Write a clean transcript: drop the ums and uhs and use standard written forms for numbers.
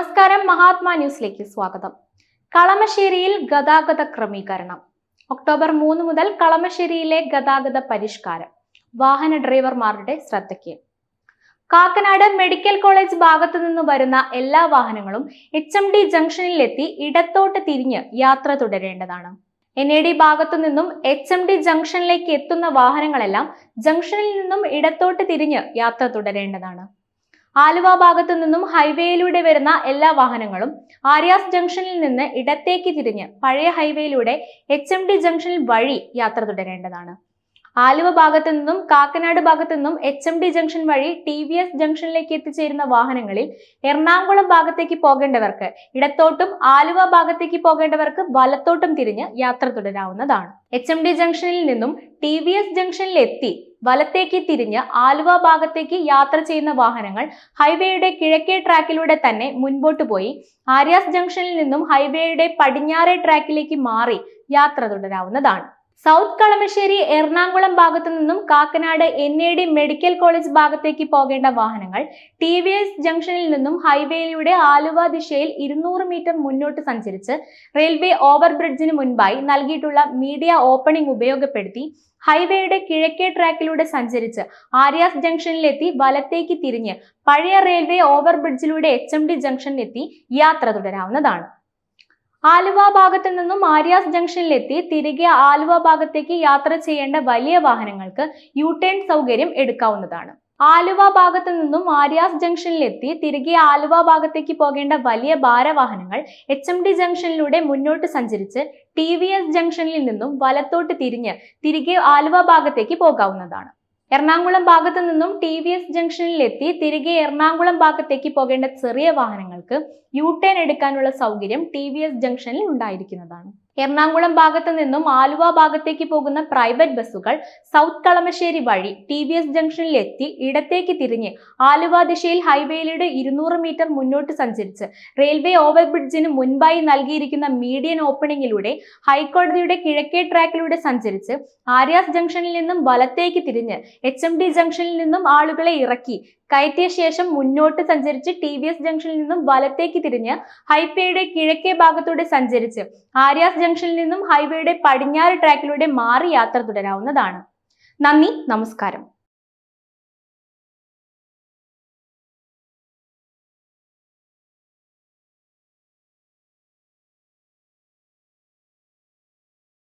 നമസ്കാരം, മഹാത്മാ ന്യൂസിലേക്ക് സ്വാഗതം. കളമശ്ശേരിയിൽ ഗതാഗത ക്രമീകരണം. ഒക്ടോബർ 3 മുതൽ കളമശ്ശേരിയിലെ ഗതാഗത പരിഷ്കാരം വാഹന ഡ്രൈവർമാരുടെ ശ്രദ്ധയ്ക്ക്. കാക്കനാട് മെഡിക്കൽ കോളേജ് ഭാഗത്തു നിന്ന് വരുന്ന എല്ലാ വാഹനങ്ങളും HMD ജംഗ്ഷനിലെത്തി ഇടത്തോട്ട് തിരിഞ്ഞ് യാത്ര തുടരേണ്ടതാണ്. NAD ഭാഗത്തു നിന്നും HMD ജംഗ്ഷനിലേക്ക് എത്തുന്ന വാഹനങ്ങളെല്ലാം ജംഗ്ഷനിൽ നിന്നും ഇടത്തോട്ട് തിരിഞ്ഞ് യാത്ര തുടരേണ്ടതാണ്. ആലുവ ഭാഗത്തു നിന്നും ഹൈവേയിലൂടെ വരുന്ന എല്ലാ വാഹനങ്ങളും ആര്യാസ് ജംഗ്ഷനിൽ നിന്ന് ഇടത്തേക്ക് തിരിഞ്ഞ് പഴയ ഹൈവേയിലൂടെ HMD ജംഗ്ഷനിൽ വഴി യാത്ര തുടരേണ്ടതാണ്. ആലുവ ഭാഗത്തു നിന്നും കാക്കനാട് ഭാഗത്തു നിന്നും HMD ജംഗ്ഷൻ വഴി TVS ജംഗ്ഷനിലേക്ക് എത്തിച്ചേരുന്ന വാഹനങ്ങളിൽ എറണാകുളം ഭാഗത്തേക്ക് പോകേണ്ടവർക്ക് ഇടത്തോട്ടും ആലുവ ഭാഗത്തേക്ക് പോകേണ്ടവർക്ക് വലത്തോട്ടും തിരിഞ്ഞ് യാത്ര തുടരാവുന്നതാണ്. HMD ജംഗ്ഷനിൽ നിന്നും TVS ജംഗ്ഷനിൽ എത്തി വലത്തേക്ക് തിരിഞ്ഞ് ആലുവ ഭാഗത്തേക്ക് യാത്ര ചെയ്യുന്ന വാഹനങ്ങൾ ഹൈവേയുടെ കിഴക്കേ ട്രാക്കിലൂടെ തന്നെ മുൻപോട്ട് പോയി ആര്യാസ് ജംഗ്ഷനിൽ നിന്നും ഹൈവേയുടെ പടിഞ്ഞാറേ ട്രാക്കിലേക്ക് മാറി യാത്ര തുടരാവുന്നതാണ്. സൗത്ത് കളമശ്ശേരി എറണാകുളം ഭാഗത്തു നിന്നും കാക്കനാട് NAD മെഡിക്കൽ കോളേജ് ഭാഗത്തേക്ക് പോകേണ്ട വാഹനങ്ങൾ TVS ജംഗ്ഷനിൽ നിന്നും ഹൈവേയിലൂടെ ആലുവ ദിശയിൽ 200 മീറ്റർ മുന്നോട്ട് സഞ്ചരിച്ച് റെയിൽവേ ഓവർബ്രിഡ്ജിന് മുൻപായി നൽകിയിട്ടുള്ള മീഡിയ ഓപ്പണിംഗ് ഉപയോഗപ്പെടുത്തി ഹൈവേയുടെ കിഴക്കേ ട്രാക്കിലൂടെ സഞ്ചരിച്ച് ആര്യാസ് ജംഗ്ഷനിലെത്തി വലത്തേക്ക് തിരിഞ്ഞ് പഴയ റെയിൽവേ ഓവർബ്രിഡ്ജിലൂടെ HMD ജംഗ്ഷനിലെത്തി യാത്ര തുടരാവുന്നതാണ്. ആലുവ ഭാഗത്തു നിന്നും ആര്യാസ് ജംഗ്ഷനിലെത്തി തിരികെ ആലുവ ഭാഗത്തേക്ക് യാത്ര ചെയ്യേണ്ട വലിയ വാഹനങ്ങൾക്ക് U-ടേൺ സൗകര്യം എടുക്കാവുന്നതാണ്. ആലുവ ഭാഗത്തു നിന്നും ആര്യാസ് ജംഗ്ഷനിലെത്തി തിരികെ ആലുവ ഭാഗത്തേക്ക് പോകേണ്ട വലിയ ഭാരവാഹനങ്ങൾ HMD ജംഗ്ഷനിലൂടെ മുന്നോട്ട് സഞ്ചരിച്ച് TVS ജംഗ്ഷനിൽ നിന്നും വലത്തോട്ട് തിരിഞ്ഞ് തിരികെ ആലുവ ഭാഗത്തേക്ക് പോകാവുന്നതാണ്. എറണാകുളം ഭാഗത്തു നിന്നും TVS ജംഗ്ഷനിലെത്തി തിരികെ എറണാകുളം ഭാഗത്തേക്ക് പോകേണ്ട ചെറിയ വാഹനങ്ങൾക്ക് U-ടേൺ എടുക്കാനുള്ള സൗകര്യം TVS ജംഗ്ഷനിൽ ഉണ്ടായിരിക്കുന്നതാണ്. എറണാകുളം ഭാഗത്തു നിന്നും ആലുവ ഭാഗത്തേക്ക് പോകുന്ന പ്രൈവറ്റ് ബസ്സുകൾ സൗത്ത് കളമശ്ശേരി വഴി TVS ജംഗ്ഷനിൽ എത്തി ഇടത്തേക്ക് തിരിഞ്ഞ് ആലുവ ദിശയിൽ ഹൈവേയിലൂടെ 200 മീറ്റർ മുന്നോട്ട് സഞ്ചരിച്ച് റെയിൽവേ ഓവർബ്രിഡ്ജിന് മുൻപായി നൽകിയിരിക്കുന്ന മീഡിയൻ ഓപ്പണിംഗിലൂടെ ഹൈക്കോടതിയുടെ കിഴക്കേ ട്രാക്കിലൂടെ സഞ്ചരിച്ച് ആര്യാസ് ജംഗ്ഷനിൽ നിന്നും വലത്തേക്ക് തിരിഞ്ഞ് HMD ജംഗ്ഷനിൽ നിന്നും ആളുകളെ ഇറക്കി കയറ്റിയ ശേഷം മുന്നോട്ട് സഞ്ചരിച്ച് TVS ജംഗ്ഷനിൽ നിന്നും വലത്തേക്ക് തിരിഞ്ഞ് ഹൈവേയുടെ കിഴക്കേ ഭാഗത്തൂടെ സഞ്ചരിച്ച് ആര്യാസ് ജംഗ്ഷനിൽ നിന്നും ഹൈവേയുടെ പടിഞ്ഞാറ് ട്രാക്കിലൂടെ മാറി യാത്ര തുടരാവുന്നതാണ്. നന്ദി, നമസ്കാരം.